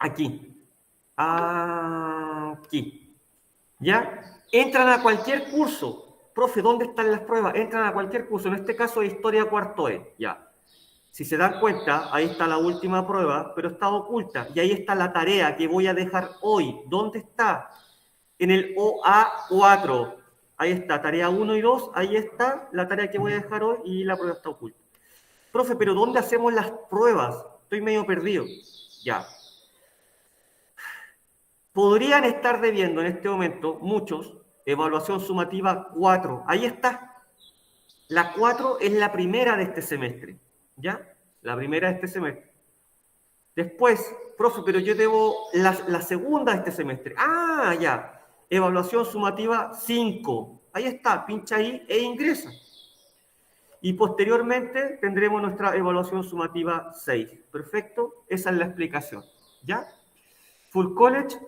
Aquí. Aquí. ¿Ya? Entran a cualquier curso. Profe, ¿dónde están las pruebas? Entran a cualquier curso. En este caso, Historia cuarto E. Ya. Si se dan cuenta, ahí está la última prueba, pero está oculta. Y ahí está la tarea que voy a dejar hoy. ¿Dónde está? En el OA4. Ahí está, tarea 1 y 2. Ahí está la tarea que voy a dejar hoy y la prueba está oculta. Profe, pero ¿dónde hacemos las pruebas? Estoy medio perdido. Ya. Podrían estar debiendo en este momento muchos evaluación sumativa 4. Ahí está. La 4 es la primera de este semestre. ¿Ya? La primera de este semestre. Después, profe, pero yo debo la segunda de este semestre. Ah, ya. Evaluación sumativa 5. Ahí está. Pincha ahí e ingresa. Y posteriormente tendremos nuestra evaluación sumativa 6. Perfecto. Esa es la explicación. ¿Ya? Full College.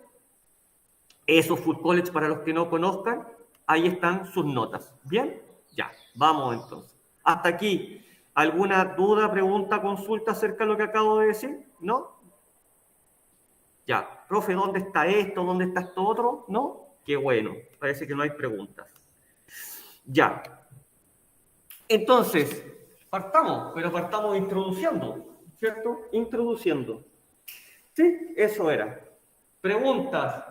Eso, Full College, para los que no conozcan, ahí están sus notas. ¿Bien? Ya, vamos entonces. Hasta aquí, ¿alguna duda, pregunta, consulta acerca de lo que acabo de decir? ¿No? Ya, profe, ¿dónde está esto? ¿Dónde está esto otro? ¿No? Qué bueno, parece que no hay preguntas. Ya. Entonces, partamos, pero partamos introduciendo, ¿cierto? Introduciendo. Sí, eso era. Preguntas.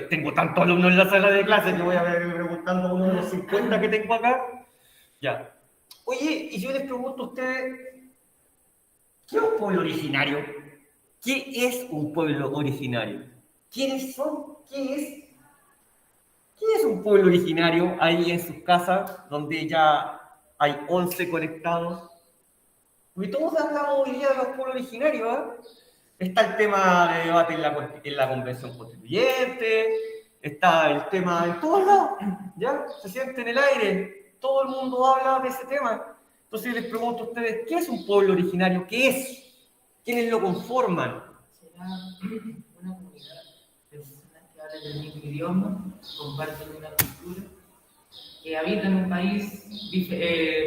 Tengo tantos alumnos en la sala de clase que voy a ver preguntando a uno de los 50 que tengo acá. Ya. Oye, y yo les pregunto a ustedes, ¿qué es un pueblo originario? ¿Qué es un pueblo originario? ¿Quiénes son? ¿Qué es un pueblo originario ahí en sus casas, donde ya hay 11 conectados? Porque todos hablamos hoy día de los pueblos originarios, ¿eh? Está el tema de debate en la Convención Constituyente, está el tema en todos lados, ¿ya? Se siente en el aire, todo el mundo habla de ese tema. Entonces les pregunto a ustedes, ¿qué es un pueblo originario? ¿Qué es? ¿Quiénes lo conforman? Será una comunidad de personas que hablan el mismo idioma, comparten una cultura, que habitan en un país,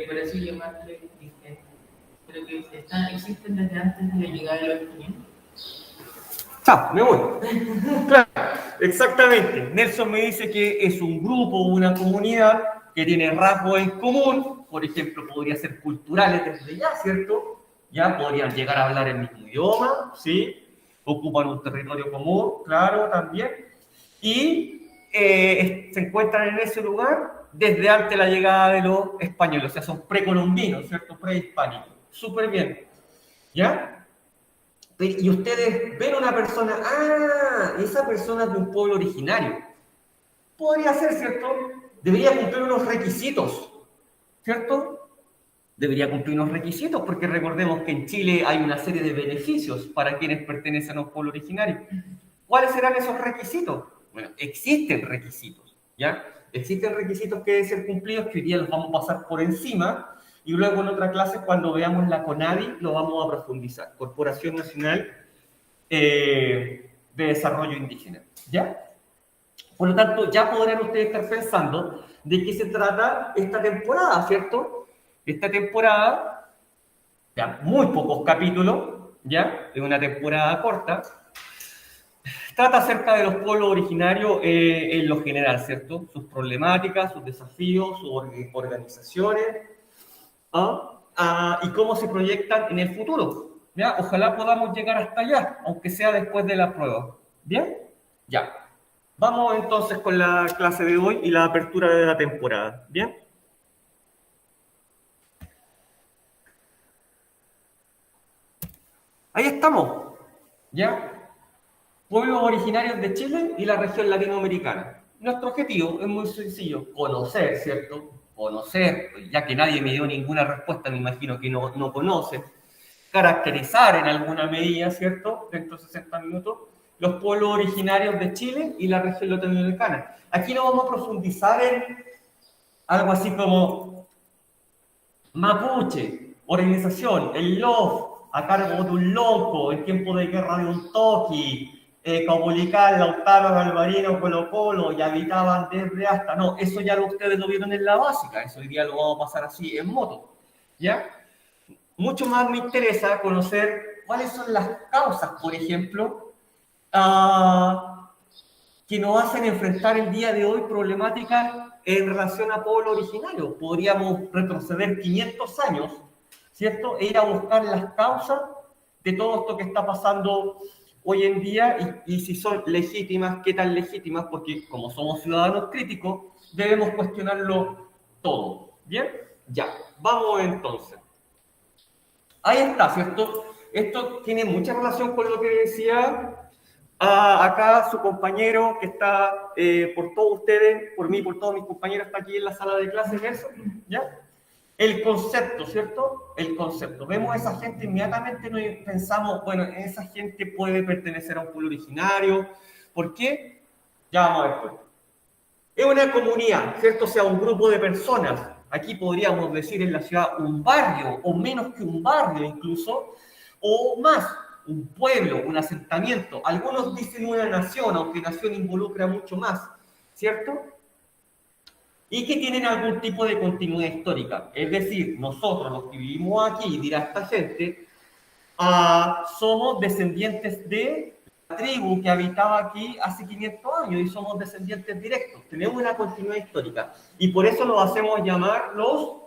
por así llamarle, diferente, pero que existen desde antes de la llegada de los españoles. Chao, me voy. Claro, exactamente. Nelson me dice que es un grupo, una comunidad que tiene rasgos en común, por ejemplo, podría ser culturales desde ya, ¿cierto? Ya podrían llegar a hablar el mismo idioma, ¿sí? Ocupan un territorio común, claro, también. Y se encuentran en ese lugar desde antes de la llegada de los españoles, o sea, son precolombinos, ¿cierto? Prehispánicos. Súper bien. ¿Ya? Y ustedes ven a una persona, esa persona es de un pueblo originario. Podría ser, ¿cierto? Debería cumplir unos requisitos, ¿cierto? Debería cumplir unos requisitos, porque recordemos que en Chile hay una serie de beneficios para quienes pertenecen a un pueblo originario. ¿Cuáles serán esos requisitos? Bueno, existen requisitos, ¿ya? Existen requisitos que deben ser cumplidos, que hoy día los vamos a pasar por encima, y luego en otra clase, cuando veamos la CONADI, lo vamos a profundizar. Corporación Nacional de Desarrollo Indígena, ¿ya? Por lo tanto, ya podrán ustedes estar pensando de qué se trata esta temporada, ¿cierto? Esta temporada, ya, muy pocos capítulos, ¿ya? Es una temporada corta. Trata acerca de los pueblos originarios en lo general, ¿cierto? Sus problemáticas, sus desafíos, sus organizaciones, y cómo se proyectan en el futuro. ¿Ya? Ojalá podamos llegar hasta allá, aunque sea después de la prueba. ¿Bien? Ya. Vamos entonces con la clase de hoy y la apertura de la temporada. ¿Bien? Ahí estamos. ¿Ya? Pueblos originarios de Chile y la región latinoamericana. Nuestro objetivo es muy sencillo, conocer, ¿cierto? Conocer, ya que nadie me dio ninguna respuesta, me imagino que no conoce. Caracterizar en alguna medida, ¿cierto? Dentro de 60 minutos, los pueblos originarios de Chile y la región latinoamericana. Aquí no vamos a profundizar en algo así como Mapuche, organización, el LOF, a cargo de un loco, en tiempo de guerra de un toqui, Caupolicán, Lautaro, Alvarino, Colo Colo, y habitaban desde hasta. No, eso ya ustedes lo vieron en la básica, eso hoy día lo vamos a pasar así en moto, ¿ya? Mucho más me interesa conocer cuáles son las causas, por ejemplo, que nos hacen enfrentar el día de hoy problemáticas en relación a pueblo originario. Podríamos retroceder 500 años, ¿cierto? E ir a buscar las causas de todo esto que está pasando hoy en día y si son legítimas, qué tan legítimas, porque como somos ciudadanos críticos, debemos cuestionarlo todo. ¿Bien? Ya, vamos entonces. Ahí está, ¿cierto? Esto tiene mucha relación con lo que decía acá su compañero que está por todos ustedes, por mí, por todos mis compañeros, está aquí en la sala de clases, Nelson, ¿ya? El concepto, ¿cierto? El concepto. Vemos a esa gente, inmediatamente nos pensamos, bueno, esa gente puede pertenecer a un pueblo originario. ¿Por qué? Ya vamos a ver. Pues. Es una comunidad, ¿cierto? O sea, un grupo de personas. Aquí podríamos decir en la ciudad un barrio, o menos que un barrio incluso, o más, un pueblo, un asentamiento. Algunos dicen una nación, aunque nación involucra mucho más, ¿cierto? Y que tienen algún tipo de continuidad histórica. Es decir, nosotros los que vivimos aquí, dirá esta gente, somos descendientes de la tribu que habitaba aquí hace 500 años y somos descendientes directos. Tenemos una continuidad histórica. Y por eso los hacemos llamar los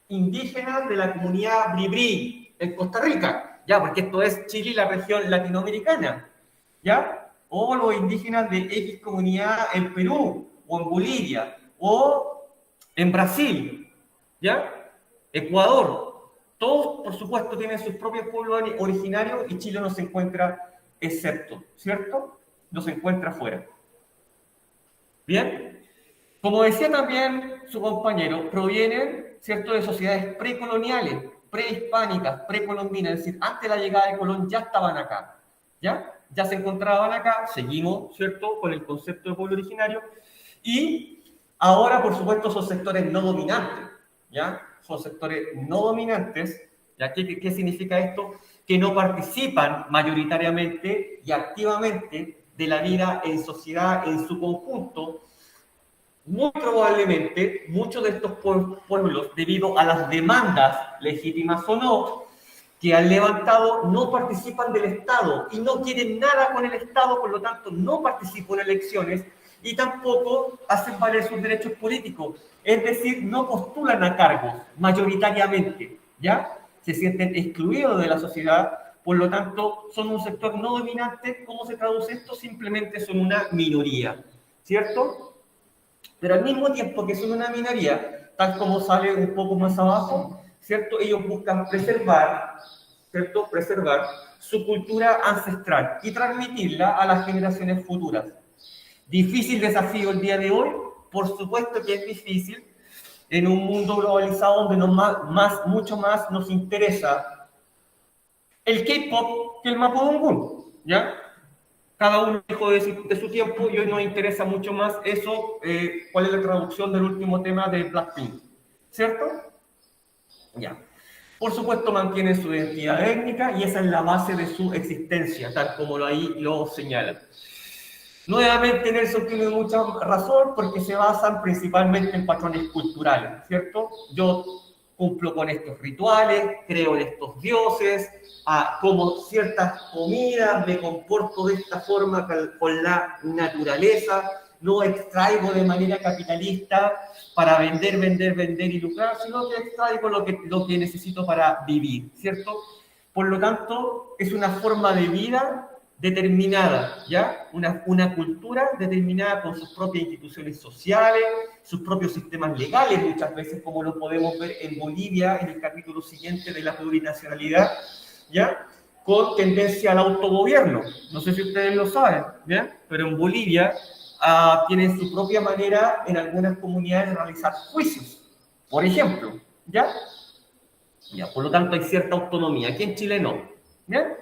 indígenas de la comunidad Bribri en Costa Rica. Ya, porque esto es Chile y la región latinoamericana. ¿Ya? O los indígenas de X comunidad en Perú o en Bolivia o en Brasil, ¿ya? Ecuador, todos, por supuesto, tienen sus propios pueblos originarios y Chile no se encuentra excepto, ¿cierto? No se encuentra fuera. ¿Bien? Como decía también su compañero, provienen, ¿cierto?, de sociedades precoloniales, prehispánicas, precolombinas, es decir, antes de la llegada de Colón ya estaban acá, ¿ya? Ya se encontraban acá, seguimos, ¿cierto?, con el concepto de pueblo originario, y ahora, por supuesto, son sectores no dominantes, ¿ya? Son sectores no dominantes, ¿ya? ¿Qué significa esto? Que no participan mayoritariamente y activamente de la vida en sociedad en su conjunto. Muy probablemente, muchos de estos pueblos, debido a las demandas, legítimas o no, que han levantado, no participan del Estado y no quieren nada con el Estado, por lo tanto, no participan en elecciones y tampoco hacen valer sus derechos políticos, es decir, no postulan a cargos mayoritariamente, ¿ya? Se sienten excluidos de la sociedad, por lo tanto, son un sector no dominante. ¿Cómo se traduce esto? Simplemente son una minoría, ¿cierto? Pero al mismo tiempo que son una minoría, tal como sale un poco más abajo, ¿cierto? Ellos buscan preservar, ¿cierto? Preservar su cultura ancestral y transmitirla a las generaciones futuras. ¿Difícil desafío el día de hoy? Por supuesto que es difícil en un mundo globalizado donde mucho más nos interesa el K-pop que el Mapudungun, ¿ya? Cada uno dijo de su tiempo y hoy nos interesa mucho más eso, cuál es la traducción del último tema de Blackpink, ¿cierto? Ya. Por supuesto mantienen su identidad étnica y esa es la base de su existencia, tal como ahí lo señalan. Nuevamente Nelson tiene mucha razón porque se basan principalmente en patrones culturales, ¿cierto? Yo cumplo con estos rituales, creo en estos dioses, como ciertas comidas, me comporto de esta forma con la naturaleza, no extraigo de manera capitalista para vender y lucrar, sino que extraigo lo que necesito para vivir, ¿cierto? Por lo tanto, es una forma de vida determinada, ¿ya? Una cultura determinada con sus propias instituciones sociales, sus propios sistemas legales, muchas veces, como lo podemos ver en Bolivia, en el capítulo siguiente de la plurinacionalidad, ¿ya? Con tendencia al autogobierno. No sé si ustedes lo saben, ¿ya? Pero en Bolivia tienen su propia manera en algunas comunidades de realizar juicios, por ejemplo, ¿ya? Por lo tanto, hay cierta autonomía. Aquí en Chile no, ¿ya?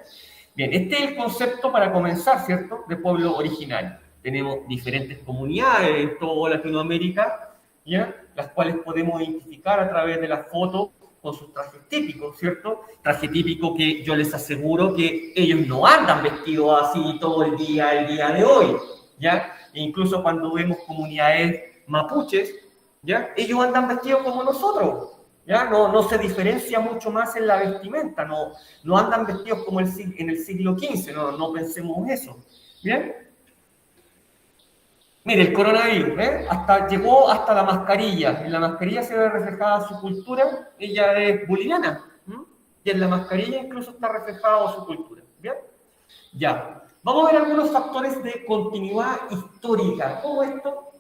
Bien, este es el concepto para comenzar, ¿cierto?, de pueblo originario. Tenemos diferentes comunidades en toda Latinoamérica, ¿ya?, las cuales podemos identificar a través de las fotos con sus trajes típicos, ¿cierto? Traje típico que yo les aseguro que ellos no andan vestidos así todo el día de hoy, ¿ya? E incluso cuando vemos comunidades mapuches, ¿ya?, ellos andan vestidos como nosotros, ¿ya? No se diferencia mucho más en la vestimenta, no andan vestidos como en el siglo XV, no pensemos eso, ¿bien? Mire, el coronavirus, llegó hasta la mascarilla. En la mascarilla se ve reflejada su cultura. Ella es boliviana. Y en la mascarilla incluso está reflejada su cultura. ¿Bien? Ya. Vamos a ver algunos factores de continuidad histórica. Todo esto,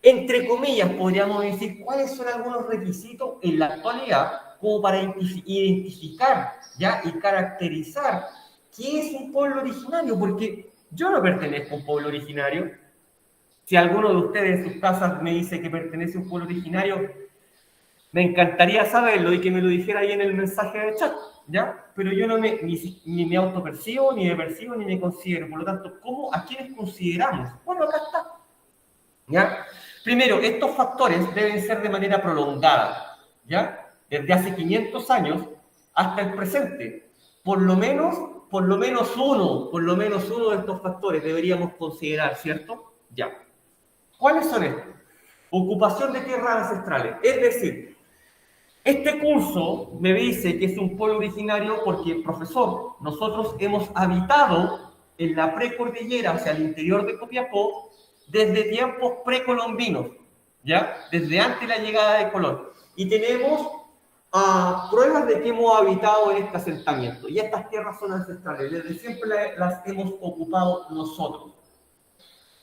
entre comillas, podríamos decir cuáles son algunos requisitos en la actualidad como para identificar, ¿ya? Y caracterizar qué es un pueblo originario. Porque yo no pertenezco a un pueblo originario. Si alguno de ustedes en sus casas me dice que pertenece a un pueblo originario, me encantaría saberlo y que me lo dijera ahí en el mensaje de chat, ¿ya? Pero yo ni me autopercibo, ni me percibo, ni me considero. Por lo tanto, ¿a quiénes consideramos? Bueno, acá está, ¿ya? Primero, estos factores deben ser de manera prolongada, ¿ya? Desde hace 500 años hasta el presente. Por lo menos uno de estos factores deberíamos considerar, ¿cierto? Ya. ¿Cuáles son estos? Ocupación de tierras ancestrales. Es decir, este curso me dice que es un pueblo originario porque, profesor, nosotros hemos habitado en la precordillera hacia el interior de Copiapó desde tiempos precolombinos, ¿ya? Desde antes de la llegada de Colón. Y tenemos pruebas de que hemos habitado en este asentamiento. Y estas tierras son ancestrales. Desde siempre las hemos ocupado nosotros.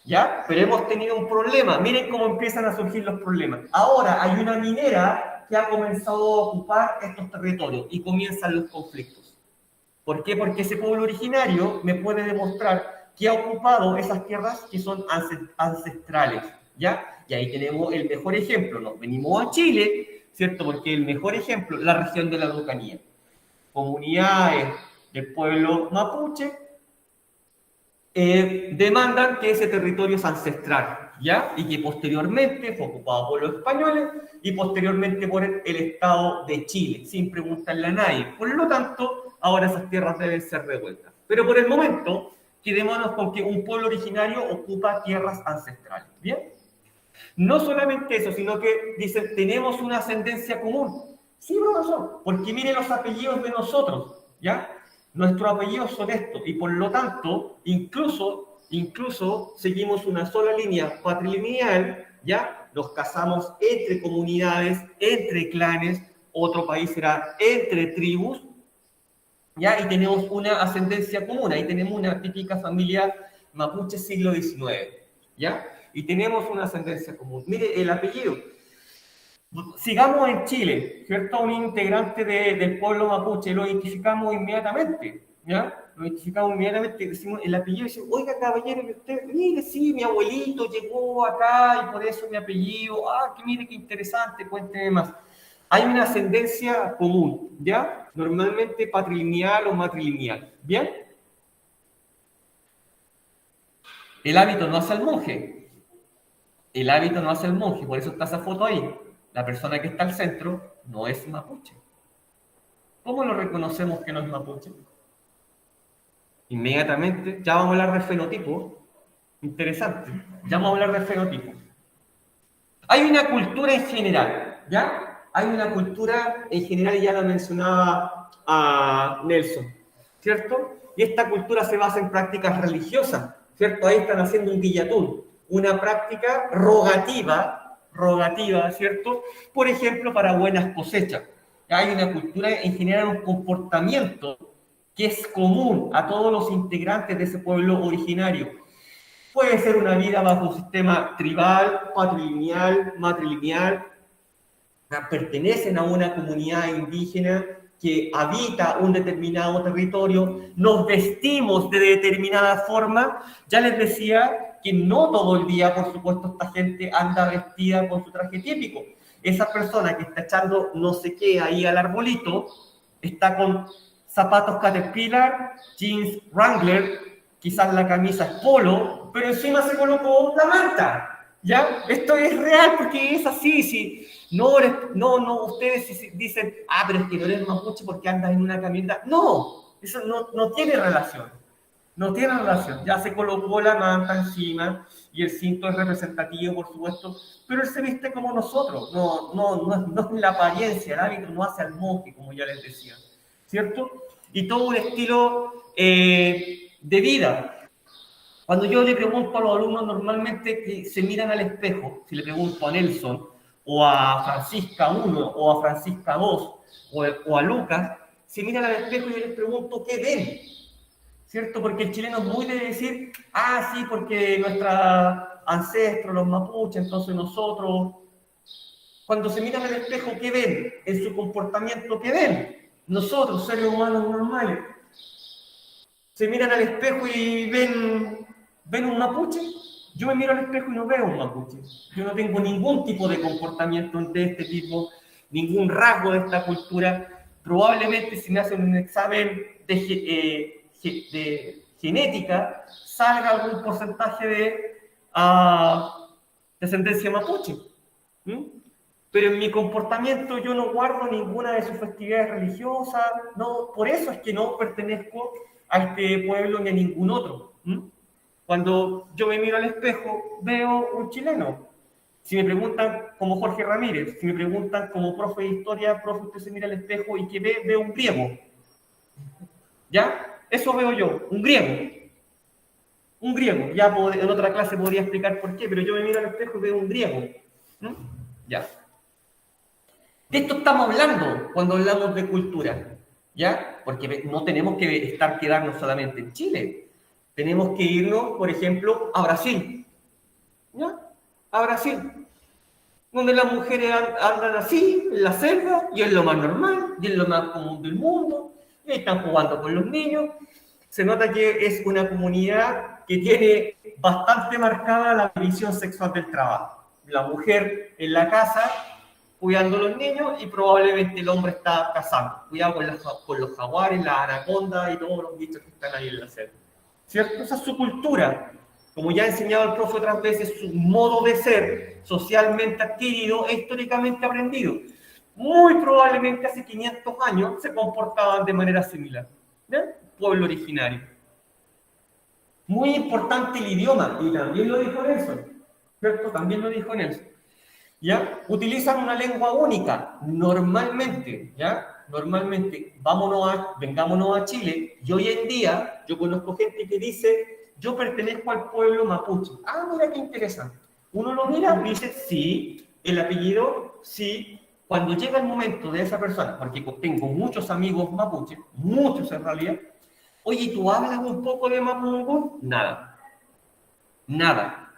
¿Ya? Pero hemos tenido un problema. Miren cómo empiezan a surgir los problemas. Ahora hay una minera que ha comenzado a ocupar estos territorios y comienzan los conflictos. ¿Por qué? Porque ese pueblo originario me puede demostrar que ha ocupado esas tierras que son ancestrales, ¿ya? Y ahí tenemos el mejor ejemplo. Nos venimos a Chile, ¿cierto? Porque el mejor ejemplo, la región de la Araucanía. Comunidades del pueblo mapuche demandan que ese territorio es ancestral, ¿ya? Y que posteriormente fue ocupado por los españoles y posteriormente por el Estado de Chile, sin preguntarle a nadie. Por lo tanto, ahora esas tierras deben ser devueltas. Pero por el momento, quedémonos con que un pueblo originario ocupa tierras ancestrales, ¿bien? No solamente eso, sino que dicen, tenemos una ascendencia común. Sí, profesor, porque miren los apellidos de nosotros, ¿ya? Nuestros apellidos son estos y por lo tanto, incluso seguimos una sola línea patrilineal, ¿ya? Nos casamos entre comunidades, entre clanes, otro país será entre tribus, ¿ya? Y tenemos una ascendencia común, ahí tenemos una típica familia mapuche siglo XIX, ¿ya? Y tenemos una ascendencia común. Mire el apellido. Sigamos en Chile, ¿cierto? Un integrante del pueblo mapuche, lo identificamos inmediatamente, ¿ya? Lo identificamos inmediatamente, decimos el apellido y decimos, oiga, caballero, que usted, mire, sí, mi abuelito llegó acá y por eso mi apellido, que mire, qué interesante, cuénteme más. Hay una ascendencia común, ¿ya? Normalmente patrilineal o matrilineal, ¿bien? El hábito no hace al monje. El hábito no hace al monje, por eso está esa foto ahí. La persona que está al centro no es mapuche. ¿Cómo lo reconocemos que no es mapuche? Inmediatamente, ya vamos a hablar de fenotipo. Interesante, ya vamos a hablar de fenotipo. Hay una cultura en general, ¿ya? Hay una cultura en general, y ya la mencionaba a Nelson, ¿cierto? Y esta cultura se basa en prácticas religiosas, ¿cierto? Ahí están haciendo un guillatún, una práctica rogativa, ¿cierto? Por ejemplo, para buenas cosechas. Hay una cultura en general, un comportamiento que es común a todos los integrantes de ese pueblo originario. Puede ser una vida bajo un sistema tribal, patrilineal, matrilineal, pertenecen a una comunidad indígena que habita un determinado territorio, nos vestimos de determinada forma. Ya les decía que no todo el día, por supuesto, esta gente anda vestida con su traje típico. Esa persona que está echando no sé qué ahí al arbolito, está con zapatos Caterpillar, jeans Wrangler, quizás la camisa es polo, pero encima se colocó una manta. ¿Ya? Esto es real porque es así. Si no, ustedes dicen, pero es que no eres mapuche porque andas en una camioneta. No, eso no tiene relación. No tiene relación. Ya se colocó la manta encima y el cinto es representativo, por supuesto, pero él se viste como nosotros. No es la apariencia, el hábito no hace al monje, como ya les decía, ¿cierto? Y todo un estilo de vida. Cuando yo le pregunto a los alumnos normalmente que se miran al espejo, si le pregunto a Nelson, o a Francisca 1, o a Francisca 2, o a Lucas, se miran al espejo y yo les pregunto qué ven, ¿cierto? Porque el chileno es muy de decir, ah, sí, porque nuestros ancestros, los mapuches, entonces nosotros, cuando se miran al espejo, ¿qué ven? En su comportamiento, ¿qué ven? Nosotros, seres humanos normales, se miran al espejo y ven un mapuche. Yo me miro al espejo y no veo un mapuche. Yo no tengo ningún tipo de comportamiento de este tipo, ningún rasgo de esta cultura. Probablemente si me hacen un examen de genética, salga algún porcentaje de descendencia mapuche. ¿Mm? Pero en mi comportamiento yo no guardo ninguna de sus festividades religiosas, no, por eso es que no pertenezco a este pueblo ni a ningún otro. Cuando yo me miro al espejo, veo un chileno. Si me preguntan como Jorge Ramírez, si me preguntan como profe de historia, profe, usted se mira al espejo y ¿qué ve? Veo un griego. ¿Ya? Eso veo yo, un griego. Un griego. Ya en otra clase podría explicar por qué, pero yo me miro al espejo y veo un griego. Ya. De esto estamos hablando cuando hablamos de cultura, ¿ya? Porque no tenemos que quedarnos solamente en Chile. Tenemos que irnos, por ejemplo, a Brasil, ¿ya? A Brasil, donde las mujeres andan así, en la selva, y es lo más normal, y es lo más común del mundo, y están jugando con los niños. Se nota que es una comunidad que tiene bastante marcada la división sexual del trabajo. La mujer en la casa, cuidando a los niños, y probablemente el hombre está cazando. Cuidado con los jaguares, las anacondas y todos los bichos que están ahí en la selva. ¿Cierto? Esa es su cultura. Como ya ha enseñado el profe otras veces, su modo de ser socialmente adquirido e históricamente aprendido. Muy probablemente hace 500 años se comportaban de manera similar. ¿Ya? Pueblo originario. Muy importante el idioma, y también lo dijo Nelson. ¿Cierto? También lo dijo Nelson. ¿Ya? Utilizan una lengua única, normalmente, ¿ya? Normalmente, vengámonos a Chile, y hoy en día yo conozco gente que dice, yo pertenezco al pueblo mapuche. Ah, mira qué interesante. Uno lo mira y dice, sí, el apellido, sí. Cuando llega el momento de esa persona, porque tengo muchos amigos mapuches, muchos en realidad, oye, ¿tú hablas un poco de mapudungun? Nada. Nada.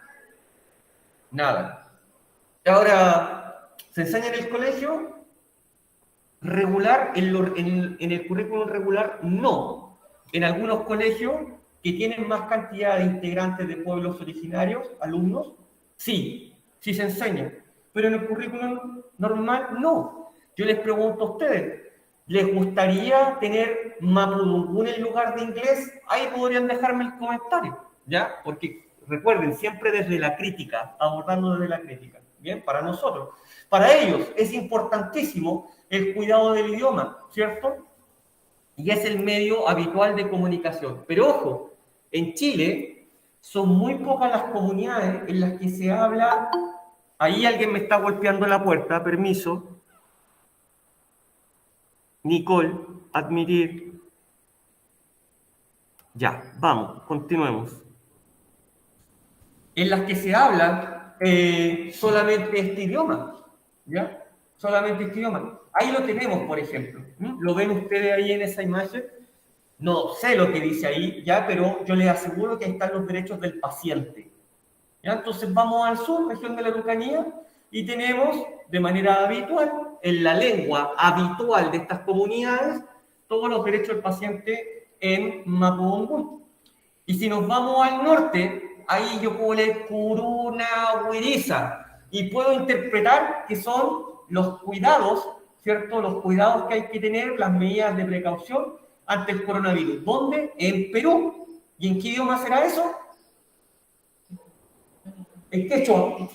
Nada. Ahora, se enseña en el colegio regular, en el currículum regular no. En algunos colegios que tienen más cantidad de integrantes de pueblos originarios, alumnos, sí se enseña. Pero en el currículum normal no. Yo les pregunto a ustedes, ¿les gustaría tener mapudungun en lugar de inglés? Ahí podrían dejarme el comentario, ¿ya? Porque recuerden, siempre desde la crítica, abordando desde la crítica. Bien, para nosotros. Para ellos es importantísimo el cuidado del idioma, ¿cierto? Y es el medio habitual de comunicación. Pero ojo, en Chile son muy pocas las comunidades en las que se habla... Ahí alguien me está golpeando la puerta, permiso. Nicole, admitir. Ya, vamos, continuemos. En las que se habla solamente este idioma, ¿ya? Solamente este idioma. Ahí lo tenemos, por ejemplo. ¿Lo ven ustedes ahí en esa imagen? No sé lo que dice ahí, ¿ya? Pero yo les aseguro que ahí están los derechos del paciente. ¿Ya? Entonces vamos al sur, región de la Araucanía, y tenemos de manera habitual, en la lengua habitual de estas comunidades, todos los derechos del paciente en mapudungun. Y si nos vamos al norte, ahí yo puedo leer Curuna, Huiriza, y puedo interpretar que son los cuidados, ¿cierto? Los cuidados que hay que tener, las medidas de precaución ante el coronavirus. ¿Dónde? En Perú. ¿Y en qué idioma será eso? En quechua.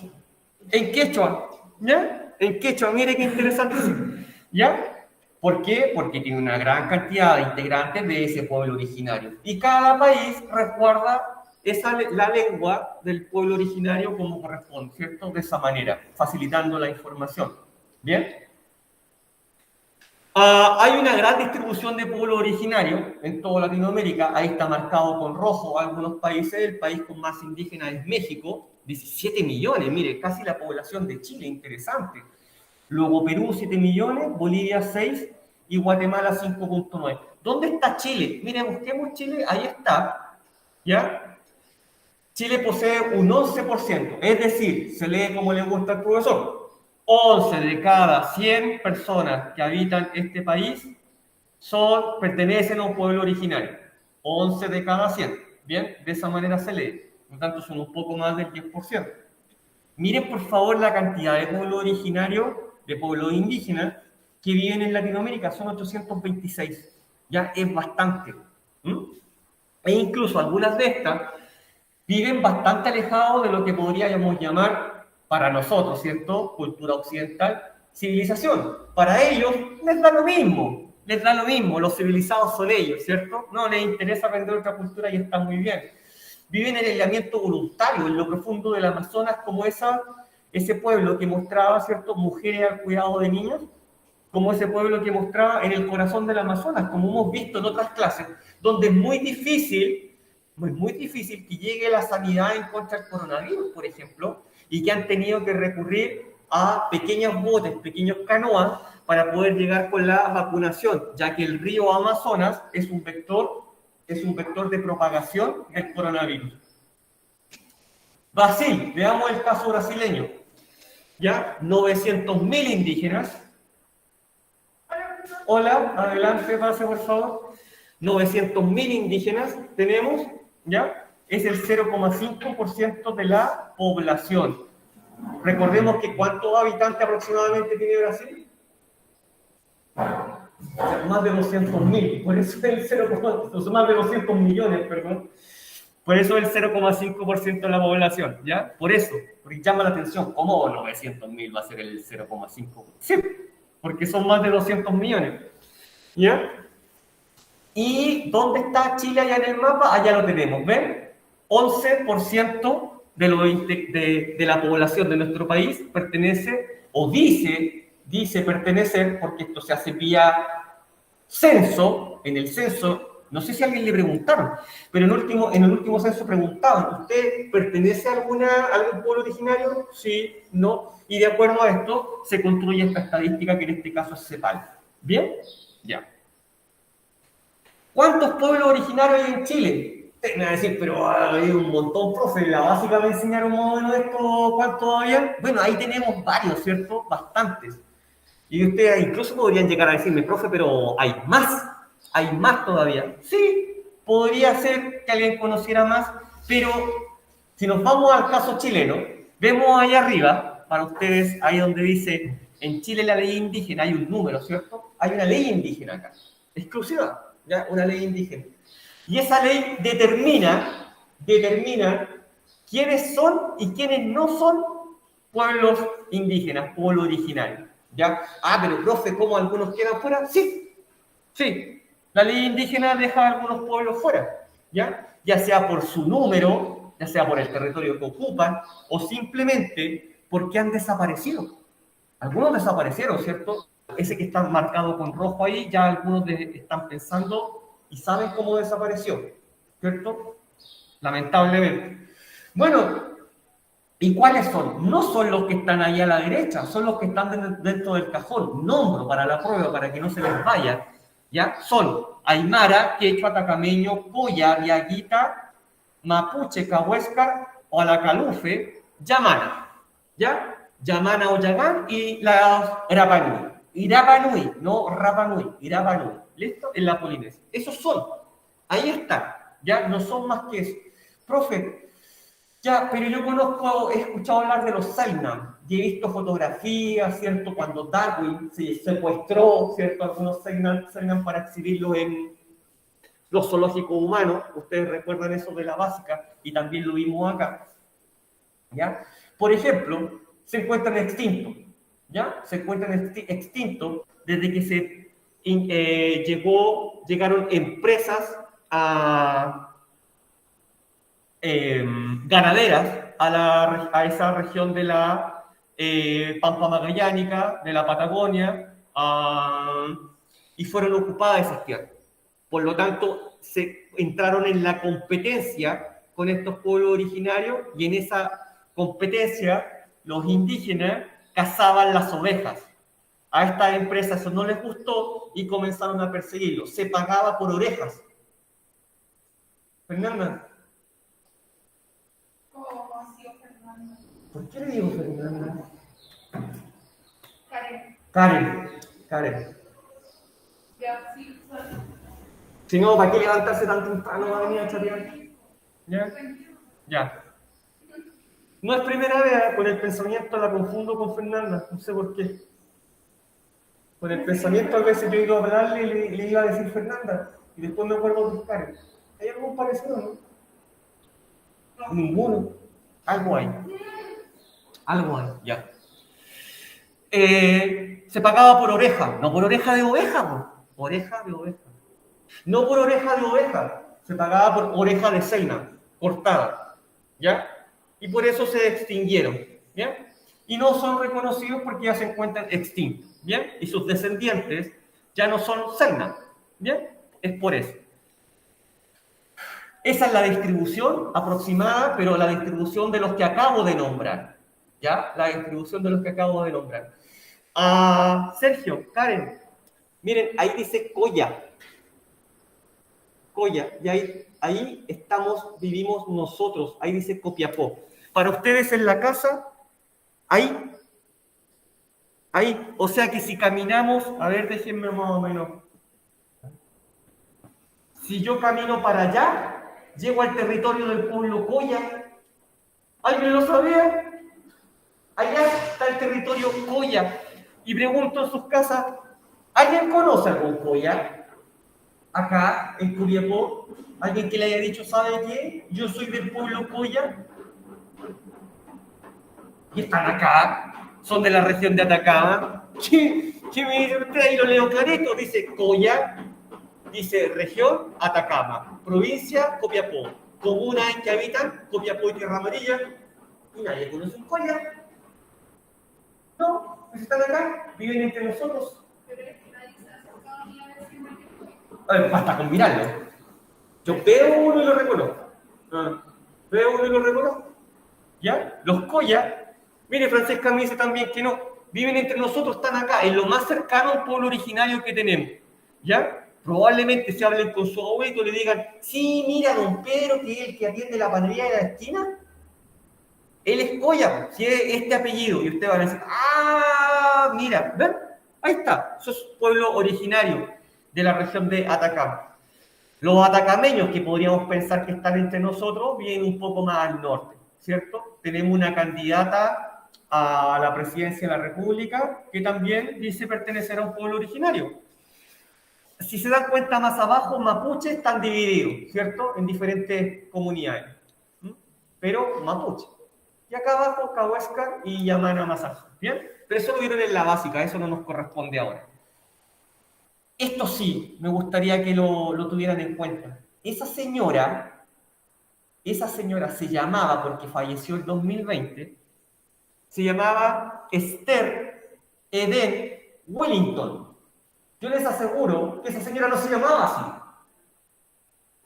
En quechua. ¿Ya? En quechua, mire qué interesante. ¿Ya? ¿Por qué? Porque tiene una gran cantidad de integrantes de ese pueblo originario. Y cada país resguarda la lengua del pueblo originario como corresponde, ¿cierto? De esa manera, facilitando la información. ¿Bien? Hay una gran distribución de pueblo originario en toda Latinoamérica. Ahí está marcado con rojo algunos países. El país con más indígenas es México, 17 millones, mire, casi la población de Chile, interesante. Luego Perú, 7 millones, Bolivia, 6 y Guatemala, 5.9. ¿Dónde está Chile? Mire, busquemos Chile, ahí está, ¿ya? Chile posee un 11%, es decir, se lee como le gusta al profesor. 11 de cada 100 personas que habitan este país pertenecen a un pueblo originario. 11 de cada 100, ¿bien? De esa manera se lee. Por lo tanto, son un poco más del 10%. Miren, por favor, la cantidad de pueblo originario, de pueblos indígenas, que viven en Latinoamérica. Son 826. Ya es bastante. E incluso algunas de estas viven bastante alejados de lo que podríamos llamar, para nosotros, ¿cierto?, cultura occidental, civilización. Para ellos les da lo mismo, los civilizados son ellos, ¿cierto? No les interesa aprender otra cultura y está muy bien. Viven en aislamiento voluntario, en lo profundo del Amazonas, como ese pueblo que mostraba, ¿cierto?, mujeres al cuidado de niños, como ese pueblo que mostraba en el corazón del Amazonas, como hemos visto en otras clases, donde es muy difícil que llegue la sanidad en contra del coronavirus, por ejemplo, y que han tenido que recurrir a pequeños botes, pequeños canoas, para poder llegar con la vacunación, ya que el río Amazonas es un vector de propagación del coronavirus. Brasil, veamos el caso brasileño. Ya, 900.000 indígenas. Hola, adelante, pase por favor. 900.000 indígenas tenemos, ¿ya? Es el 0,5% de la población. Recordemos que ¿cuántos habitantes aproximadamente tiene Brasil? Más de 200.000, por eso es el 0,5%, más de 200 millones, perdón. Por eso el 0,5% de la población, ¿ya? Por eso, porque llama la atención, ¿cómo 900.000 va a ser el 0,5%? Sí, porque son más de 200 millones, ¿ya? ¿Y dónde está Chile allá en el mapa? Allá lo tenemos, ¿ven? 11% de la población de nuestro país pertenece, o dice pertenecer, porque esto se hace vía censo. En el censo, no sé si a alguien le preguntaron, pero en el último censo preguntaban, ¿usted pertenece a algún pueblo originario? Sí, no. Y de acuerdo a esto, se construye esta estadística que en este caso es CEPAL. ¿Bien? Ya. ¿Cuántos pueblos originarios hay en Chile? Usted me va a decir, pero hay un montón, profe, la básica me enseñaron más o menos esto, ¿cuántos había? Bueno, ahí tenemos varios, ¿cierto? Bastantes. Y ustedes incluso podrían llegar a decirme, profe, pero hay más todavía. Sí, podría ser que alguien conociera más, pero si nos vamos al caso chileno, vemos ahí arriba, para ustedes, ahí donde dice, en Chile la ley indígena, hay un número, ¿cierto? Hay una ley indígena acá, exclusiva, ¿ya? Una ley indígena. Y esa ley determina quiénes son y quiénes no son pueblos indígenas, pueblo originario. ¿Ya? Pero profe, ¿cómo algunos quedan fuera? Sí, la ley indígena deja a algunos pueblos fuera, ya sea por su número, ya sea por el territorio que ocupan, o simplemente porque han desaparecido. Algunos desaparecieron, ¿cierto? Ese que está marcado con rojo ahí, ya algunos están pensando y saben cómo desapareció, ¿cierto? Lamentablemente. Bueno, ¿y cuáles son? No son los que están ahí a la derecha, son los que están dentro del cajón. Nombro para la prueba, para que no se les vaya. ¿Ya? Son Aymara, Quechua, Tacameño, Coya, Viaguita, Mapuche, Cahuéscar, Oalacalufe, Yamana. ¿Ya? Yamana o Yagán y la Rapanui. Irapanui, no Rapanui, Irapanui. ¿Listo? En la Polinesia. Esos son. Ahí están. ¿Ya? No son más que eso. Profe, ya, pero yo he escuchado hablar de los Selknam y he visto fotografías, ¿cierto? Cuando Darwin se secuestró, ¿cierto? Algunos Selknam para exhibirlos en los zoológicos humanos. Ustedes recuerdan eso de la básica y también lo vimos acá, ¿ya? Por ejemplo, se encuentran extintos, ¿ya? Se encuentran extintos desde que se llegaron empresas ganaderas a esa región de la Pampa Magallánica, de la Patagonia, y fueron ocupadas esas tierras. Por lo tanto, se entraron en la competencia con estos pueblos originarios, y en esa competencia los indígenas cazaban las ovejas. A estas empresas eso no les gustó y comenzaron a perseguirlos. Se pagaba por orejas. Fernanda. ¿Cómo ha sido Fernanda? ¿Por qué le digo Fernanda? Karen. Karen. Ya, sí, solo. Si no, ¿para qué levantarse tan temprano va a venir a chatear? ¿Ya? Ya. No es primera vez, con el pensamiento la confundo con Fernanda, no sé por qué. Con el pensamiento a veces yo iba a hablarle y le iba a decir Fernanda, y después me acuerdo de Karen. ¿Hay algún parecido, no? Ninguno. Algo hay. Algo hay, ya. Se pagaba por oreja, no por oreja de oveja, ¿no? Oreja de oveja. No por oreja de oveja, se pagaba por oreja de ceina, cortada, ¿ya? Y por eso se extinguieron, ¿ya? Y no son reconocidos porque ya se encuentran extintos, ¿bien? Y sus descendientes ya no son ceina, ¿bien? Es por eso. Esa es la distribución aproximada, pero la distribución de los que acabo de nombrar, ¿ya? La distribución de los que acabo de nombrar. Sergio, Karen, miren, ahí dice Coya. Coya, y ahí vivimos nosotros, ahí dice Copiapó. Para ustedes en la casa, ahí, o sea que si caminamos, a ver, déjenme más o menos. Si yo camino para allá, llego al territorio del pueblo Coya. ¿Alguien lo sabía? Allá está el territorio Coya. Y pregunto en sus casas, ¿alguien conoce algún Coya? Acá, en Copiapó, alguien que le haya dicho, ¿sabe qué? Yo soy del pueblo Coya. Y están acá, son de la región de Atacama. ¿Qué me dice usted? Ahí lo leo clarito, dice Coya, dice región Atacama, provincia Copiapó, comuna en que habitan Copiapó y Tierra Amarilla. Y nadie conoce un Coya. No, pues están acá, viven entre nosotros. Pero es que nadie se ha acercado a mí a decirme que fue. A ver, basta con mirarlo. Yo veo uno y lo reconozco. Veo uno y lo reconozco. ¿Ya? Los Coya, mire, Francesca me dice también que no, viven entre nosotros, están acá, en lo más cercano al pueblo originario que tenemos. ¿Ya? Probablemente se hablen con su abuelo y le digan, sí, mira, don Pedro, que es el que atiende la panadería de la esquina. Él es Coya, si es este apellido. Y usted va a decir, mira, ¿ven? Ahí está, eso es pueblo originario de la región de Atacama. Los atacameños, que podríamos pensar que están entre nosotros, vienen un poco más al norte, ¿cierto? Tenemos una candidata a la presidencia de la República que también dice pertenecer a un pueblo originario. Si se dan cuenta más abajo, mapuches están divididos, ¿cierto? En diferentes comunidades. Pero mapuche. Y acá abajo, Cahuéscar y Yamana Masaje. ¿Bien? Pero eso lo vieron en la básica, eso no nos corresponde ahora. Esto sí, me gustaría que lo tuvieran en cuenta. Esa señora se llamaba, porque falleció en 2020, se llamaba Esther Eden Wellington. Yo les aseguro que esa señora no se llamaba así.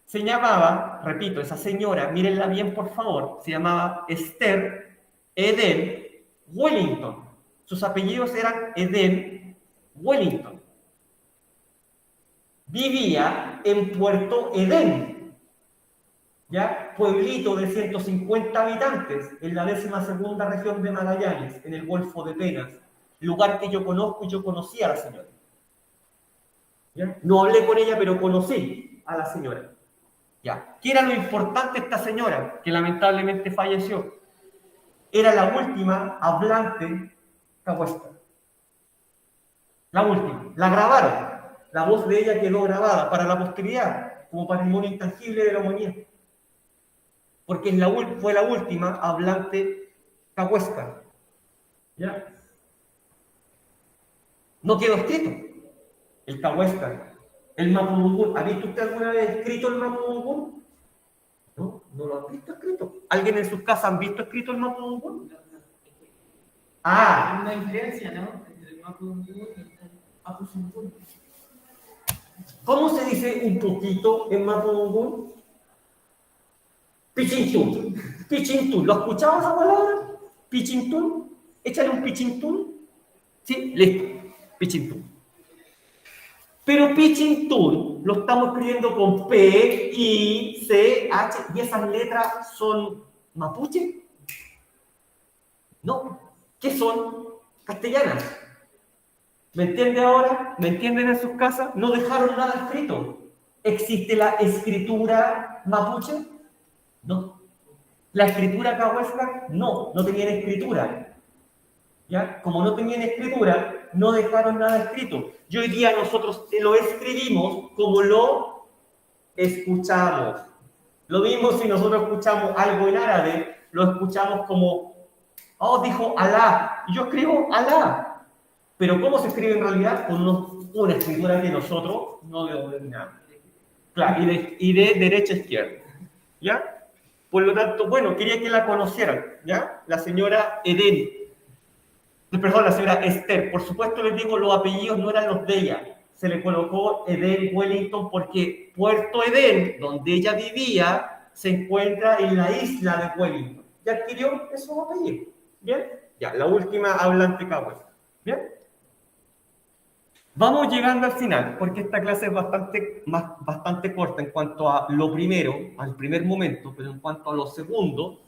Se llamaba, repito, esa señora, mírenla bien por favor, se llamaba Esther Eden Wellington. Sus apellidos eran Eden Wellington. Vivía en Puerto Edén, ¿ya? Pueblito de 150 habitantes en la 12ª región de Magallanes, en el Golfo de Penas, lugar que yo conozco y yo conocí a la señora. ¿Ya? No hablé con ella, pero conocí a la señora. ¿Ya? ¿Qué era lo importante de esta señora, que lamentablemente falleció? Era la última hablante cahuesca. La última. La grabaron. La voz de ella quedó grabada para la posteridad, como patrimonio intangible de la humanidad. Porque fue la última hablante cahuesca. ¿Ya? No quedó escrito. el Cahuéscar, el Mapudungún. ¿Ha visto usted alguna vez escrito el Mapudungún? No, no lo han visto escrito. ¿Alguien en sus casas han visto escrito el Mapudungún? Hay una diferencia, ¿no? Entre el Mapudungún y el Apuzungún. ¿Cómo se dice un poquito en Mapudungún? Pichintún. Pichintún. ¿Lo has escuchado esa palabra? Pichintún. Échale un pichintún. Sí, listo. Pichintún. Pero Pichintún lo estamos escribiendo con P, I, C, H. ¿Y esas letras son mapuche? No. ¿Qué son? Castellanas. ¿Me entiende ahora? ¿Me entienden en sus casas? No dejaron nada escrito. ¿Existe la escritura mapuche? No. ¿La escritura cahuéscar? No, no tenían escritura. ¿Ya? Como no tenían escritura, no dejaron nada escrito. Y hoy día nosotros lo escribimos como lo escuchamos. Lo mismo si nosotros escuchamos algo en árabe, lo escuchamos como, oh, dijo Alá, y yo escribo Alá. Pero ¿cómo se escribe en realidad? Con una escritura que nosotros no dominamos. Claro, y de derecha a izquierda. ¿Ya? Por lo tanto, bueno, quería que la conocieran. ¿Ya? La señora Edén. Perdón, la señora Esther. Por supuesto, les digo, los apellidos no eran los de ella. Se le colocó Edén Wellington porque Puerto Edén, donde ella vivía, se encuentra en la isla de Wellington. Ya adquirió esos apellidos. ¿Bien? Ya, la última hablante cahués. ¿Bien? Vamos llegando al final, porque esta clase es bastante corta en cuanto a lo primero, al primer momento, pero en cuanto a lo segundo,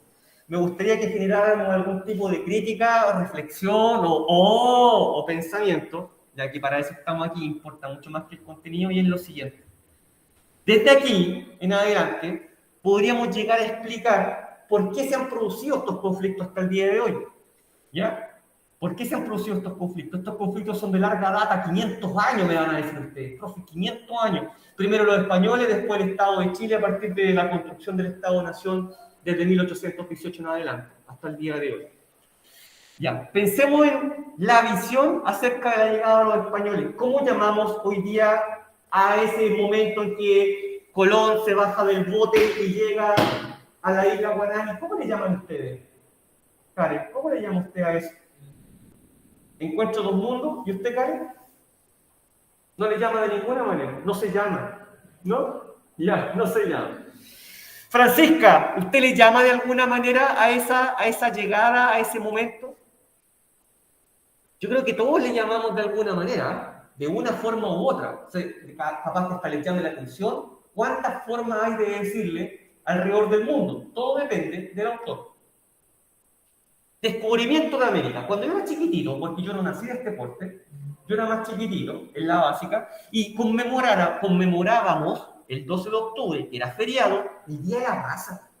me gustaría que generáramos algún tipo de crítica, reflexión o pensamiento, ya que para eso estamos aquí, importa mucho más que el contenido, y es lo siguiente. Desde aquí en adelante, podríamos llegar a explicar por qué se han producido estos conflictos hasta el día de hoy. ¿Ya? ¿Por qué se han producido estos conflictos? Estos conflictos son de larga data, 500 años me van a decir ustedes, profe, 500 años. Primero los españoles, después el Estado de Chile a partir de la construcción del Estado-Nación desde 1818 en adelante, hasta el día de hoy. Ya, pensemos en la visión acerca de la llegada de los españoles. ¿Cómo llamamos hoy día a ese momento en que Colón se baja del bote y llega a la isla Guanani? ¿Cómo le llaman ustedes? Karen, ¿cómo le llama usted a eso? ¿Encuentro dos mundos? ¿Y usted, Karen? No le llama de ninguna manera, no se llama, ¿no? Ya, no se llama. Francisca, ¿usted le llama de alguna manera a esa llegada, a ese momento? Yo creo que todos le llamamos de alguna manera, de una forma u otra. O sea, capaz que hasta les llame la atención. ¿Cuántas formas hay de decirle alrededor del mundo? Todo depende del autor. Descubrimiento de América. Cuando yo era chiquitito, porque yo no nací de este porte, yo era más chiquitito, en la básica, y conmemorábamos el 12 de octubre, que era feriado, el Día de la Raza.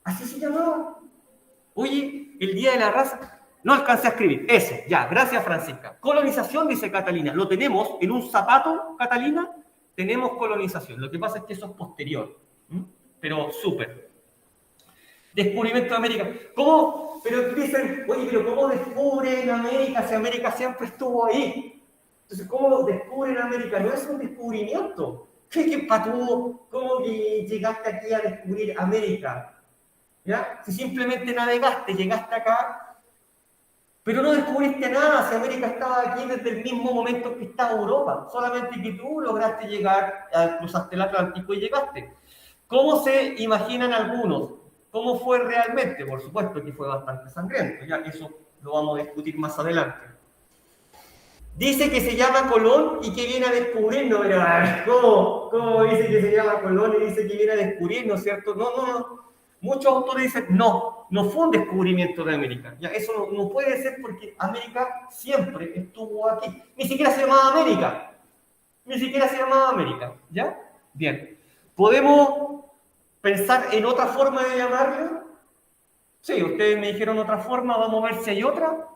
Así se llamaba. Oye, el Día de la Raza. No alcancé a escribir. Eso, ya, gracias Francisca. Colonización, dice Catalina. Lo tenemos en un zapato, Catalina. Tenemos colonización. Lo que pasa es que eso es posterior. Pero súper. Descubrimiento de América. ¿Cómo? Pero dicen, oye, pero ¿cómo descubren América si América siempre estuvo ahí? Entonces, ¿cómo descubren América? No es un descubrimiento. ¿Qué patudo? ¿Cómo que llegaste aquí a descubrir América? ¿Ya? Si simplemente navegaste, llegaste acá, pero no descubriste nada, si América estaba aquí desde el mismo momento que estaba Europa, solamente que tú lograste llegar, cruzaste el Atlántico y llegaste. ¿Cómo se imaginan algunos? ¿Cómo fue realmente? Por supuesto que fue bastante sangriento, ya eso lo vamos a discutir más adelante. Dice que se llama Colón y que viene a descubrirnos, pero ¿cómo dice que se llama Colón y dice que viene a descubrirnos, cierto? No. Muchos autores dicen, no fue un descubrimiento de América. Ya, eso no puede ser porque América siempre estuvo aquí. Ni siquiera se llamaba América. ¿Ya? Bien. ¿Podemos pensar en otra forma de llamarlo? Sí, ustedes me dijeron otra forma, vamos a ver si hay otra.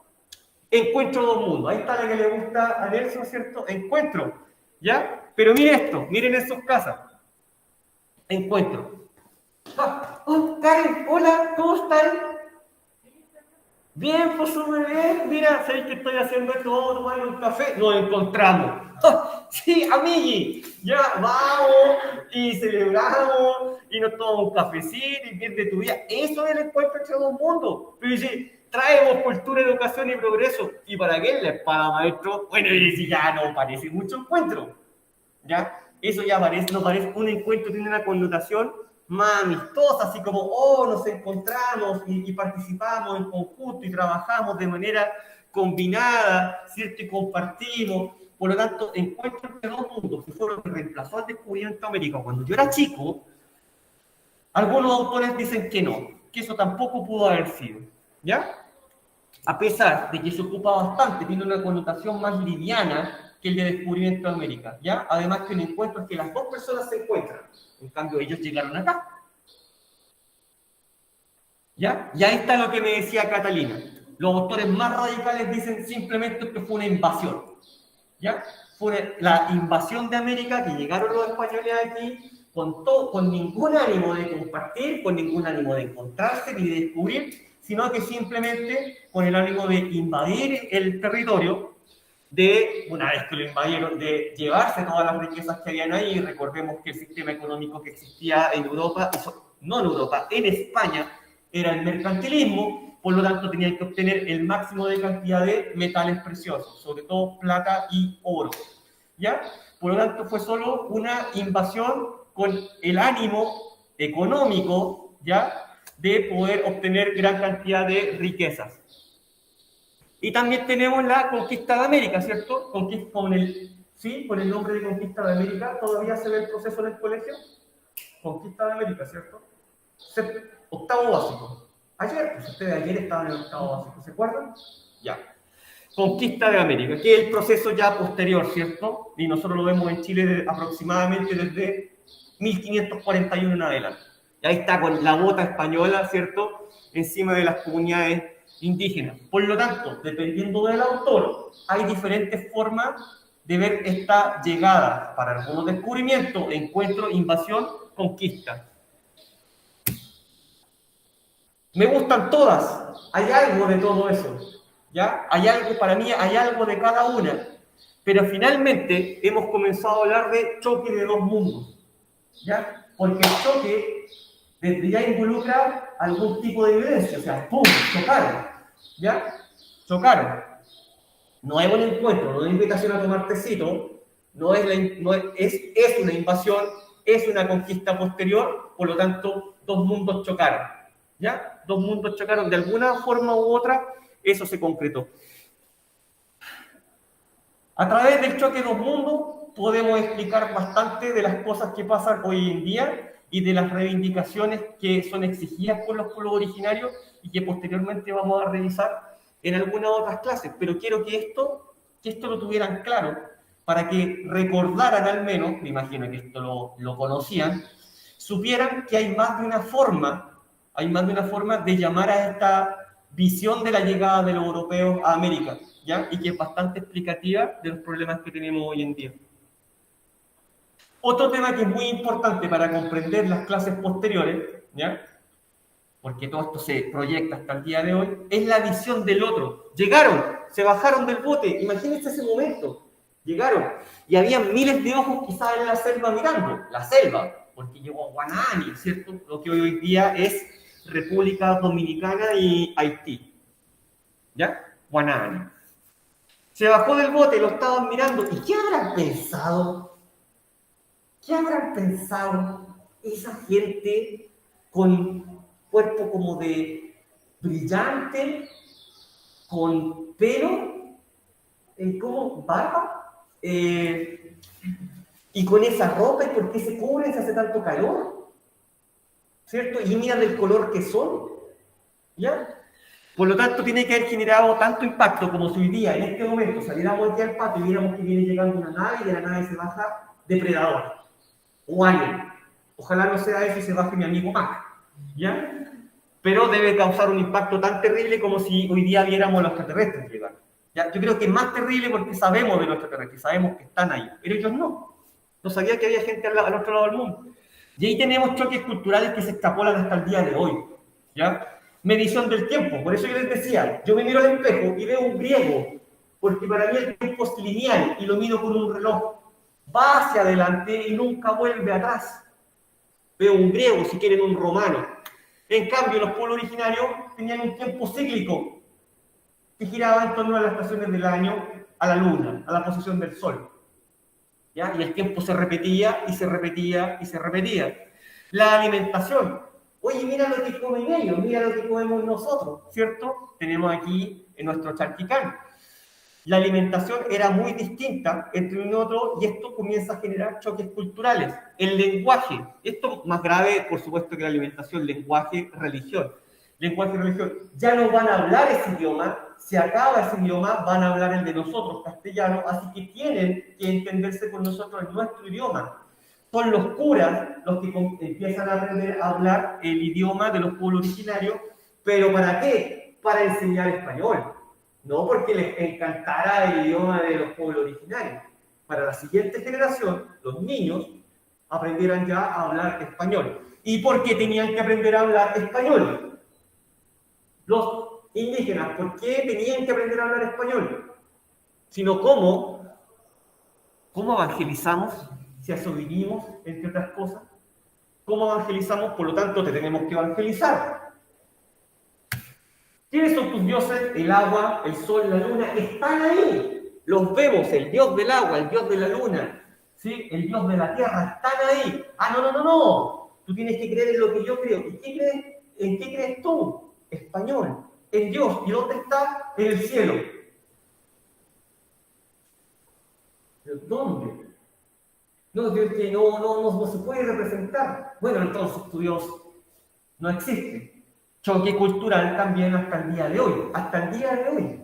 Encuentro dos mundos. Ahí está la que le gusta a Nelson, ¿cierto? Encuentro. ¿Ya? Pero miren esto, miren en sus casas. Encuentro. Karen, hola, ¿cómo están? Bien, pues súper bien. Mira, ¿sabéis que estoy haciendo esto? Vamos a tomar un café. Nos encontramos. ¡Ah! Sí, amigui. Ya, vamos y celebramos y nos tomamos un cafecito y pierde tu vida. Eso es el encuentro entre dos mundos. Pero dice, traemos cultura, educación y progreso. ¿Y para qué? La espada, maestro. Bueno, y si ya no parece mucho encuentro. ¿Ya? Eso ya parece, no parece un encuentro, tiene una connotación más amistosa, así como, oh, nos encontramos y participamos en conjunto y trabajamos de manera combinada, ¿cierto? Y compartimos. Por lo tanto, encuentro entre dos mundos que fueron que reemplazó al descubrimiento de América. Cuando yo era chico, algunos autores dicen que eso tampoco pudo haber sido, ¿ya? A pesar de que se ocupa bastante, tiene una connotación más liviana que el de descubrimiento de América, ¿ya? Además que un encuentro es que las dos personas se encuentran, en cambio ellos llegaron acá, ¿ya? Y ahí está lo que me decía Catalina. Los autores más radicales dicen simplemente que fue una invasión, ¿ya? Fue la invasión de América, que llegaron los españoles aquí con ningún ánimo de compartir, con ningún ánimo de encontrarse ni de descubrir, sino que simplemente con el ánimo de invadir el territorio, de, una vez que lo invadieron, de llevarse todas las riquezas que habían ahí. Recordemos que el sistema económico que existía en Europa, no en Europa, en España, era el mercantilismo, por lo tanto tenían que obtener el máximo de cantidad de metales preciosos, sobre todo plata y oro, ¿ya? Por lo tanto fue solo una invasión con el ánimo económico, ¿ya?, de poder obtener gran cantidad de riquezas. Y también tenemos la conquista de América, ¿cierto? Con el nombre de conquista de América, todavía se ve el proceso en el colegio. Conquista de América, ¿cierto? Octavo básico. Ayer, pues ustedes ayer estaban en el octavo básico, ¿se acuerdan? Ya. Conquista de América, que es el proceso ya posterior, ¿cierto? Y nosotros lo vemos en Chile aproximadamente desde 1541 en adelante. Y ahí está con la bota española, ¿cierto?, encima de las comunidades indígenas. Por lo tanto, dependiendo del autor, hay diferentes formas de ver esta llegada. Para algunos descubrimientos, encuentro, invasión, conquista. Me gustan todas. Hay algo de todo eso, ¿ya? Hay algo, para mí, hay algo de cada una. Pero finalmente hemos comenzado a hablar de choque de dos mundos, ¿ya? Porque el choque desde ya involucra algún tipo de evidencia, o sea, ¡pum!, chocaron, ¿ya? Chocaron. No es un encuentro, no es una invitación a tomar tecito, es una invasión, es una conquista posterior, por lo tanto, dos mundos chocaron, ¿ya? Dos mundos chocaron de alguna forma u otra, eso se concretó. A través del choque de dos mundos podemos explicar bastante de las cosas que pasan hoy en día y de las reivindicaciones que son exigidas por los pueblos originarios y que posteriormente vamos a revisar en algunas otras clases. Pero quiero que esto lo tuvieran claro, para que recordaran al menos, me imagino que esto lo conocían, supieran que hay más de una forma de llamar a esta visión de la llegada de los europeos a América, ¿ya? Y que es bastante explicativa de los problemas que tenemos hoy en día. Otro tema que es muy importante para comprender las clases posteriores, ¿ya?, porque todo esto se proyecta hasta el día de hoy, es la visión del otro. Llegaron, se bajaron del bote, imagínense ese momento. Llegaron y había miles de ojos quizás en la selva mirando, la selva, porque llegó a Guanani, ¿cierto? Lo que hoy día es República Dominicana y Haití, ¿ya? Guanani. Se bajó del bote, lo estaban mirando, ¿y qué habrán pensado? ¿Qué habrán pensado esa gente con cuerpo como de brillante, con pelo, como barba, y con esa ropa? ¿Y por qué se cubren si hace tanto calor? ¿Cierto? Y miran el color que son, ¿ya? Por lo tanto, tiene que haber generado tanto impacto como si hoy día, en este momento, saliéramos aquí al patio y viéramos que viene llegando una nave y de la nave se baja Depredador o Alien. Ojalá no sea eso y se baje mi amigo Mac, ¿ya? Pero debe causar un impacto tan terrible como si hoy día viéramos a los extraterrestres llegar, ¿ya? Yo creo que es más terrible porque sabemos de los extraterrestres, sabemos que están ahí, pero ellos no. No sabía que había gente al otro lado del mundo. Y ahí tenemos choques culturales que se extrapolan hasta el día de hoy, ¿ya? medición del tiempo. Por eso yo les decía, yo me miro al espejo y veo un griego, porque para mí el tiempo es lineal y lo mido con un reloj. Va hacia adelante y nunca vuelve atrás. Veo un griego, si quieren un romano. En cambio, los pueblos originarios tenían un tiempo cíclico que giraba en torno a las estaciones del año, a la luna, a la posición del sol. ¿Ya? Y el tiempo se repetía y se repetía y se repetía. La alimentación. Oye, mira lo que comen ellos, mira lo que comemos nosotros, ¿cierto? Tenemos aquí en nuestro charquicán. La alimentación era muy distinta entre uno y otro y esto comienza a generar choques culturales. El lenguaje, esto más grave, por supuesto, que la alimentación, lenguaje, religión. Lenguaje y religión. Ya no van a hablar ese idioma, se acaba ese idioma, van a hablar el de nosotros, castellano, así que tienen que entenderse con nosotros en nuestro idioma. Son los curas los que empiezan a aprender a hablar el idioma de los pueblos originarios, pero ¿para qué? Para enseñar español. No porque les encantara el idioma de los pueblos originarios. Para la siguiente generación, los niños aprendieran ya a hablar español. ¿Y por qué tenían que aprender a hablar español? Los indígenas, ¿por qué tenían que aprender a hablar español? Sino cómo evangelizamos, si a eso vivimos, entre otras cosas. ¿Cómo evangelizamos? Por lo tanto, te tenemos que evangelizar. ¿Quiénes son tus dioses? El agua, el sol, la luna, están ahí. Los vemos, el dios del agua, el dios de la luna, ¿sí? El dios de la tierra, están ahí. Ah, no. Tú tienes que creer en lo que yo creo. ¿Y en qué crees tú? Español, en Dios. ¿Y dónde está? En el cielo. ¿Pero dónde? No, Dios que no se puede representar. Bueno, entonces tu Dios no existe. Choque cultural también hasta el día de hoy.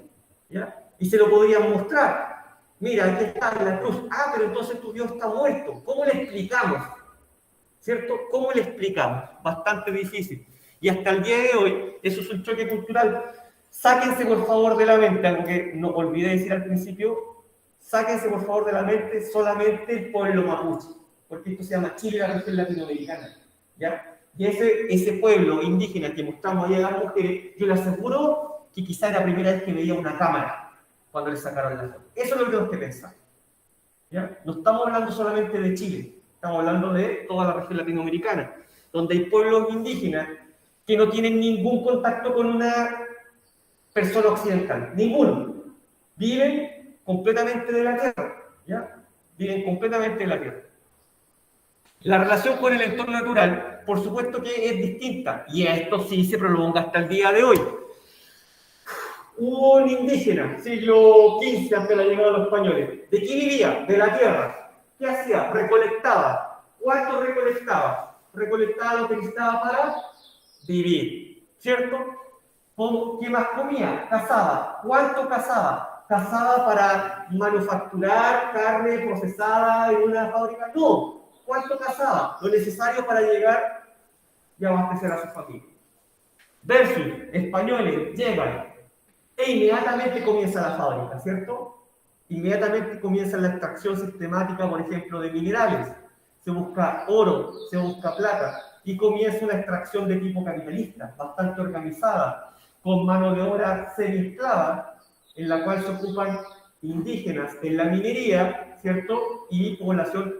¿Ya? Y se lo podrían mostrar. Mira, aquí está en la cruz. Ah, pero entonces tu Dios está muerto. ¿Cómo le explicamos? ¿Cierto? ¿Cómo le explicamos? Bastante difícil. Y hasta el día de hoy, eso es un choque cultural. Sáquense por favor de la mente, algo que no olvidé decir al principio, sáquense por favor de la mente solamente el pueblo mapuche, porque esto se llama Chile, la región latinoamericana, ¿ya? Y ese pueblo indígena que mostramos ahí a las mujeres, yo les aseguro que quizá era la primera vez que veía una cámara cuando les sacaron la foto. Eso es lo que tenemos que pensar, ¿ya? No estamos hablando solamente de Chile, estamos hablando de toda la región latinoamericana, donde hay pueblos indígenas que no tienen ningún contacto con una persona occidental, ninguno. Viven completamente de la tierra, ¿ya? Viven completamente de la tierra. La relación con el entorno natural, por supuesto que es distinta, y esto sí se prolonga hasta el día de hoy. Un indígena, siglo XV, antes de la llegada de los españoles, ¿de qué vivía? De la tierra. ¿Qué hacía? Recolectaba. ¿Cuánto recolectaba? Recolectaba lo que necesitaba para vivir, ¿cierto? ¿Qué más comía? Cazaba. ¿Cuánto cazaba? ¿Cazaba para manufacturar carne procesada en una fábrica? No. ¿Cuánto cazaba? Lo necesario para llegar y abastecer a su familia. Versus españoles llegan e inmediatamente comienza la fábrica, ¿cierto? Inmediatamente comienza la extracción sistemática, por ejemplo, de minerales. Se busca oro, se busca plata y comienza una extracción de tipo capitalista, bastante organizada, con mano de obra semi-esclava, en la cual se ocupan indígenas en la minería, ¿cierto? Y población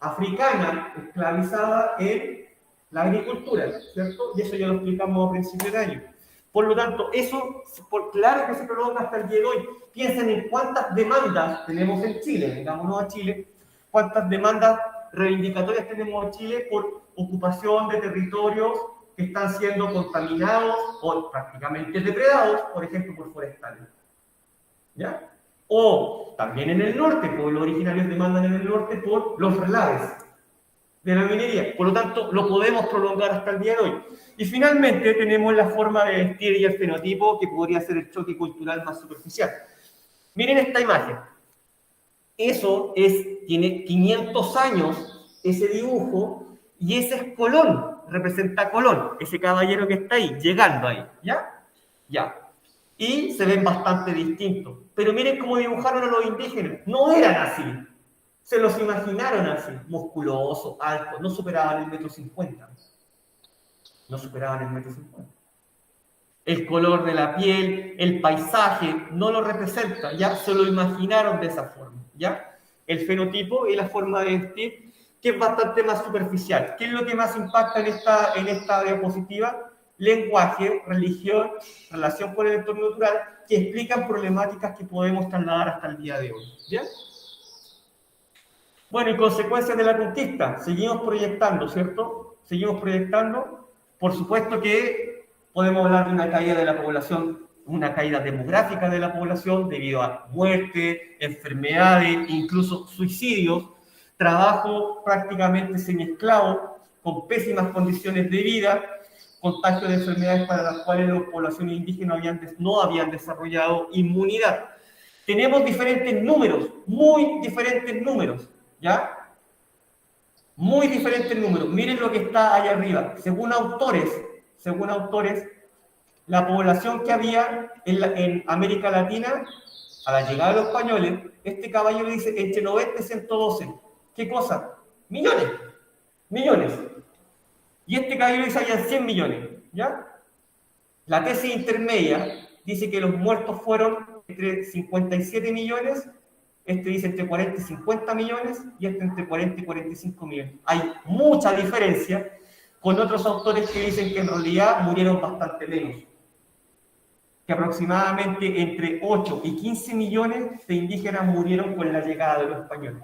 africana esclavizada en la agricultura, ¿cierto? Y eso ya lo explicamos a principios de año. Por lo tanto, eso, claro que se prolonga hasta el día de hoy. Piensen en cuántas demandas tenemos en Chile, vengámonos a Chile, cuántas demandas reivindicatorias tenemos en Chile por ocupación de territorios que están siendo contaminados o prácticamente depredados, por ejemplo, por forestales. ¿Ya? O también en el norte, pueblos originarios demandan en el norte por los relaves de la minería. Por lo tanto, lo podemos prolongar hasta el día de hoy. Y finalmente tenemos la forma de vestir y el fenotipo, que podría ser el choque cultural más superficial. Miren esta imagen. Eso tiene 500 años, ese dibujo, y ese es Colón, representa a Colón, ese caballero que está ahí, llegando ahí, ¿ya? Ya. Y se ven bastante distintos. Pero miren cómo dibujaron a los indígenas. No eran así. Se los imaginaron así, musculosos, altos, no superaban el 1,50 m. No superaban el 1,50 m. el color de la piel, el paisaje, no lo representa, ya se lo imaginaron de esa forma, ¿ya? El fenotipo y la forma de vestir, que es bastante más superficial. ¿Qué es lo que más impacta en esta diapositiva? Lenguaje, religión, relación con el entorno natural, que explican problemáticas que podemos trasladar hasta el día de hoy, ¿ya? Bueno, y consecuencias de la conquista, seguimos proyectando, ¿cierto? Seguimos proyectando, por supuesto que podemos hablar de una caída de la población, una caída demográfica de la población debido a muerte, enfermedades, incluso suicidios, trabajo prácticamente semiesclavo, con pésimas condiciones de vida, contagio de enfermedades para las cuales las poblaciones indígenas no habían desarrollado inmunidad. Tenemos diferentes números, muy diferentes números, ¿ya? Muy diferentes números. Miren lo que está allá arriba. Según autores, la población que había en América Latina, a la llegada de los españoles, este caballero dice entre 90 y 112. ¿Qué cosa? Millones. Millones. Y este caballero dice había 100 millones, ¿ya? La tesis intermedia dice que los muertos fueron entre 57 millones, este dice entre 40 y 50 millones, y este entre 40 y 45 millones. Hay mucha diferencia con otros autores que dicen que en realidad murieron bastante menos, que aproximadamente entre 8 y 15 millones de indígenas murieron con la llegada de los españoles.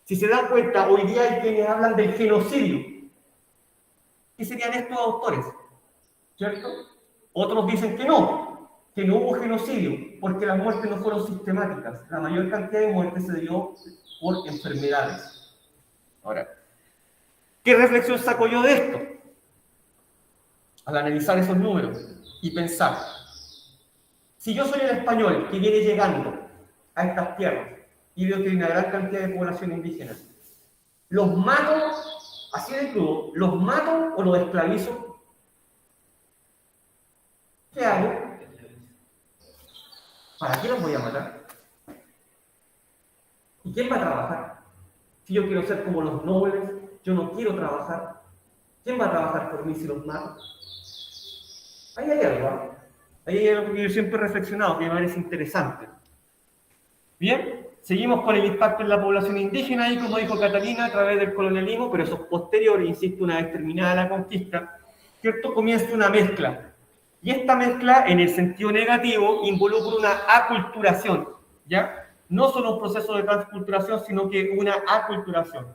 Si se dan cuenta, hoy día hay quienes hablan del genocidio. ¿Qué serían estos autores? ¿Cierto? Otros dicen que no hubo genocidio, porque las muertes no fueron sistemáticas. La mayor cantidad de muertes se dio por enfermedades. Ahora, ¿qué reflexión saco yo de esto? Al analizar esos números y pensar, si yo soy el español que viene llegando a estas tierras y veo que hay una gran cantidad de población indígena, ¿los mato así de crudo? ¿Los mato o los esclavizo? ¿Qué hago? ¿Para qué los voy a matar? ¿Y quién va a trabajar? Si yo quiero ser como los nobles, yo no quiero trabajar. ¿Quién va a trabajar por mí si los mato? Ahí hay algo, ¿eh? Ahí hay algo que yo siempre he reflexionado, que me parece interesante. Bien, seguimos con el impacto en la población indígena y, como dijo Catalina, a través del colonialismo, pero eso es posterior, insisto, una vez terminada la conquista, ¿cierto? Comienza una mezcla. Y esta mezcla, en el sentido negativo, involucra una aculturación, ¿ya? No solo un proceso de transculturación, sino que una aculturación.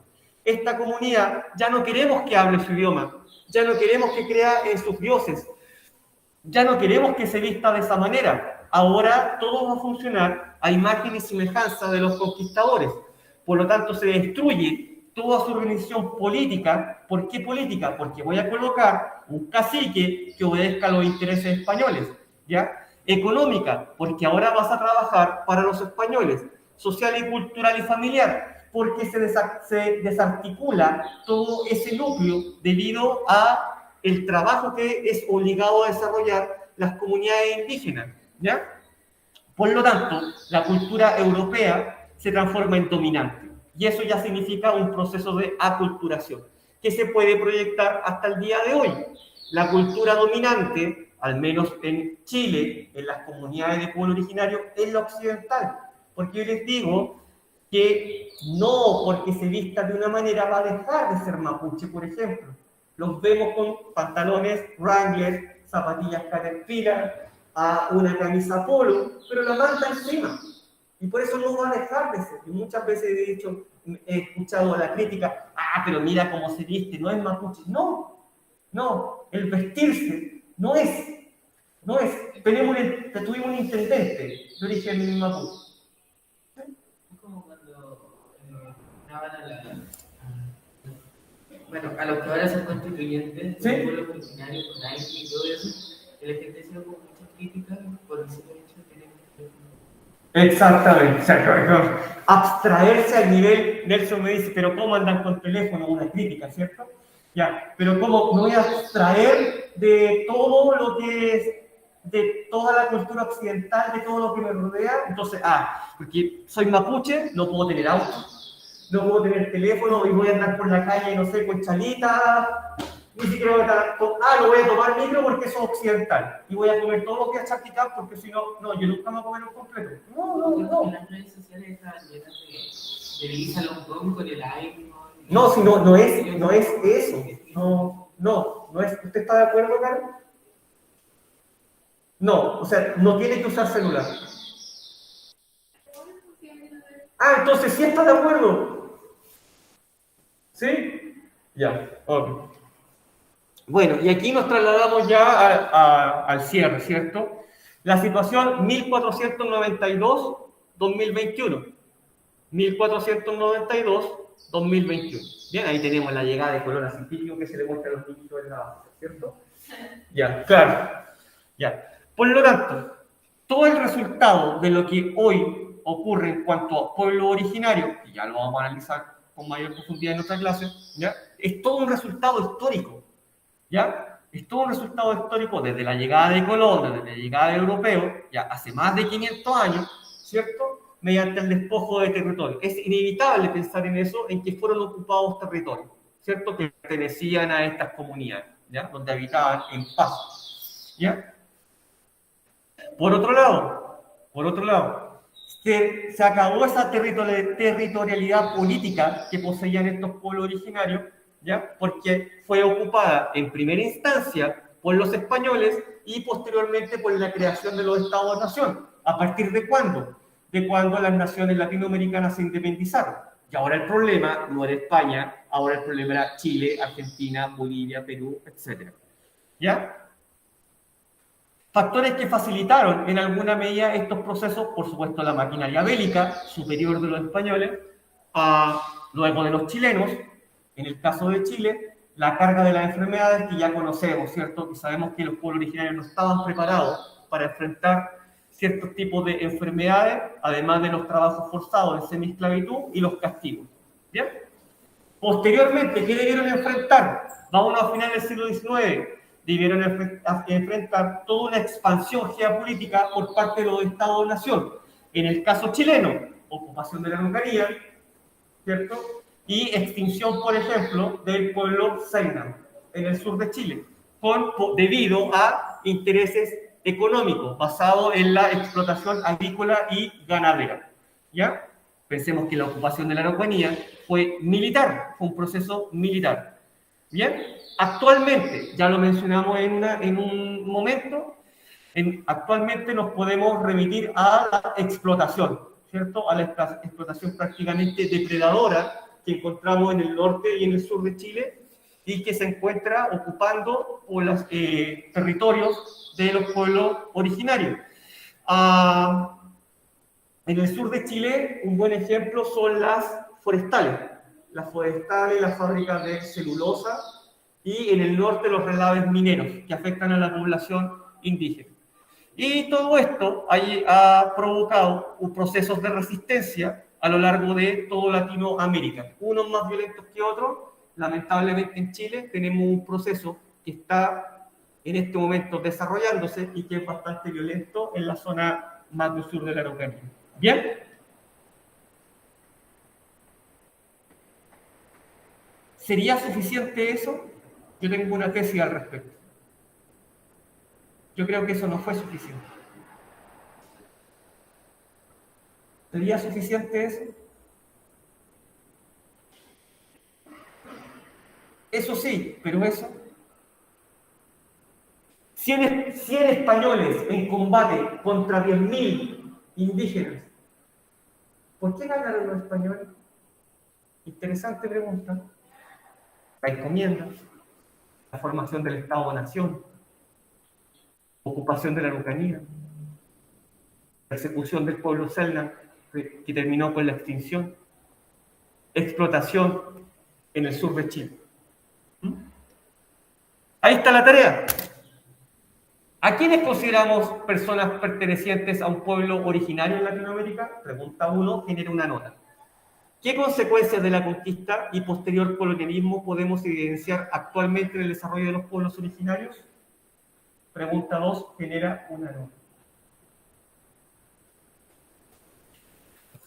Esta comunidad ya no queremos que hable su idioma, ya no queremos que crea en sus dioses, ya no queremos que se vista de esa manera. Ahora todo va a funcionar a imagen y semejanza de los conquistadores. Por lo tanto, se destruye toda su organización política. ¿Por qué política? Porque voy a colocar un cacique que obedezca a los intereses españoles, ¿ya? Económica, porque ahora vas a trabajar para los españoles. Social y cultural y familiar, porque se desarticula todo ese núcleo debido a el trabajo que es obligado a desarrollar las comunidades indígenas, ¿ya? Por lo tanto, la cultura europea se transforma en dominante. Y eso ya significa un proceso de aculturación, que se puede proyectar hasta el día de hoy. La cultura dominante, al menos en Chile, en las comunidades de pueblo originario, es la occidental. Porque yo les digo que no porque se vista de una manera va a dejar de ser mapuche, por ejemplo. Los vemos con pantalones Wrangler, zapatillas Caterpillar, a una camisa polo, pero la manta encima. Y por eso no va a dejar de ser. Y muchas veces he escuchado la crítica, pero mira cómo se viste, no es mapuche. No, el vestirse no es. Tuvimos un intendente de origen mapuche. Es como cuando daban a los que ahora son constituyentes, ¿Sí? los pueblos originarios con AIS y todo eso, que la gente hacía como muchas críticas por el simple hecho de tener que Exactamente, o sea, abstraerse al nivel, Nelson me dice, pero ¿cómo andan con teléfono? Una crítica, ¿cierto? Ya, pero ¿cómo me voy a abstraer de todo lo que es, de toda la cultura occidental, de todo lo que me rodea? Entonces, porque soy mapuche, no puedo tener auto, no puedo tener teléfono y voy a andar por la calle, no sé, con chalita, Ni siquiera voy a no voy a tomar micro porque eso es occidental. Y voy a comer todos los días charquicán porque si no, no, yo nunca me voy a comer un completo. No. Las redes sociales están llenas de Lisa Loncón con el iPhone. No, si no es eso. No es. ¿Usted está de acuerdo, Carlos? No, o sea, no tiene que usar celular. Entonces sí está de acuerdo. ¿Sí? Ya, ok. Bueno, y aquí nos trasladamos ya al cierre, ¿cierto? La situación 1492-2021. 1492-2021. Bien, ahí tenemos la llegada de Colón, así típico que se le muestra a los niñitos en la base, ¿cierto? Ya, claro. Ya. Por lo tanto, todo el resultado de lo que hoy ocurre en cuanto a pueblo originario, y ya lo vamos a analizar con mayor profundidad en nuestra clase, ¿ya? Es todo un resultado histórico, ¿ya? Es todo un resultado histórico desde la llegada de Colón, desde la llegada de europeos, ya hace más de 500 años, ¿cierto? Mediante el despojo de territorio. Es inevitable pensar en eso, en que fueron ocupados territorios, ¿cierto? Que pertenecían a estas comunidades, ¿ya? Donde habitaban en paz, ¿ya? Por otro lado, se acabó esa territorialidad política que poseían estos pueblos originarios, ¿ya? Porque fue ocupada en primera instancia por los españoles y posteriormente por la creación de los estados-nación. ¿A partir de cuándo? De cuando las naciones latinoamericanas se independizaron. Y ahora el problema no era España, ahora el problema era Chile, Argentina, Bolivia, Perú, etc. ¿Ya? Factores que facilitaron en alguna medida estos procesos, por supuesto la maquinaria bélica superior de los españoles, luego de los chilenos, en el caso de Chile, la carga de las enfermedades que ya conocemos, ¿cierto? Que sabemos que los pueblos originarios no estaban preparados para enfrentar ciertos tipos de enfermedades, además de los trabajos forzados en semiesclavitud y los castigos. ¿Bien? Posteriormente, ¿qué debieron enfrentar? Vamos a finales del siglo XIX. Debieron enfrentar toda una expansión geopolítica por parte de los Estados-nación. En el caso chileno, ocupación de la Araucanía, ¿cierto? Y extinción, por ejemplo, del pueblo Zainam, en el sur de Chile, debido a intereses económicos basados en la explotación agrícola y ganadera, ¿ya? Pensemos que la ocupación de la Araucanía fue militar, fue un proceso militar. Bien, actualmente, ya lo mencionamos en un momento, actualmente nos podemos remitir a la explotación, ¿cierto? A la explotación prácticamente depredadora que encontramos en el norte y en el sur de Chile y que se encuentra ocupando los territorios de los pueblos originarios. En el sur de Chile, un buen ejemplo son las forestales, las fábricas de celulosa, y en el norte los relaves mineros que afectan a la población indígena. Y todo esto ha provocado procesos de resistencia a lo largo de toda Latinoamérica, unos más violentos que otros. Lamentablemente en Chile tenemos un proceso que está en este momento desarrollándose y que es bastante violento en la zona más del sur de la Araucanía. ¿Bien? ¿Sería suficiente eso? Yo tengo una tesis al respecto. Yo creo que eso no fue suficiente. ¿Sería suficiente eso? Eso sí, pero eso. 100 españoles en combate contra 10.000 indígenas. ¿Por qué ganaron los españoles? Interesante pregunta. La encomienda, la formación del Estado-Nación, ocupación de la Araucanía, persecución del pueblo Selknam, que terminó con la extinción, explotación en el sur de Chile. Ahí está la tarea. ¿A quiénes consideramos personas pertenecientes a un pueblo originario en Latinoamérica? Pregunta 1, genera una nota. ¿Qué consecuencias de la conquista y posterior colonialismo podemos evidenciar actualmente en el desarrollo de los pueblos originarios? Pregunta 2, genera una nota.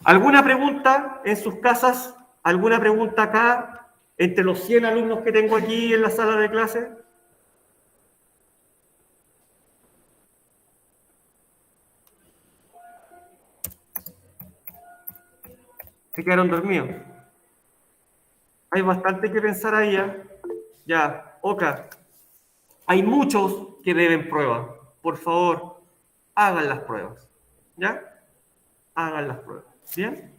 ¿Alguna pregunta en sus casas? ¿Alguna pregunta acá Entre los 100 alumnos que tengo aquí en la sala de clase. Se quedaron dormidos. Hay bastante que pensar ahí, ¿eh? Ya, Oka. Hay muchos que deben pruebas. Por favor, hagan las pruebas. ¿Ya? Hagan las pruebas. ¿Bien?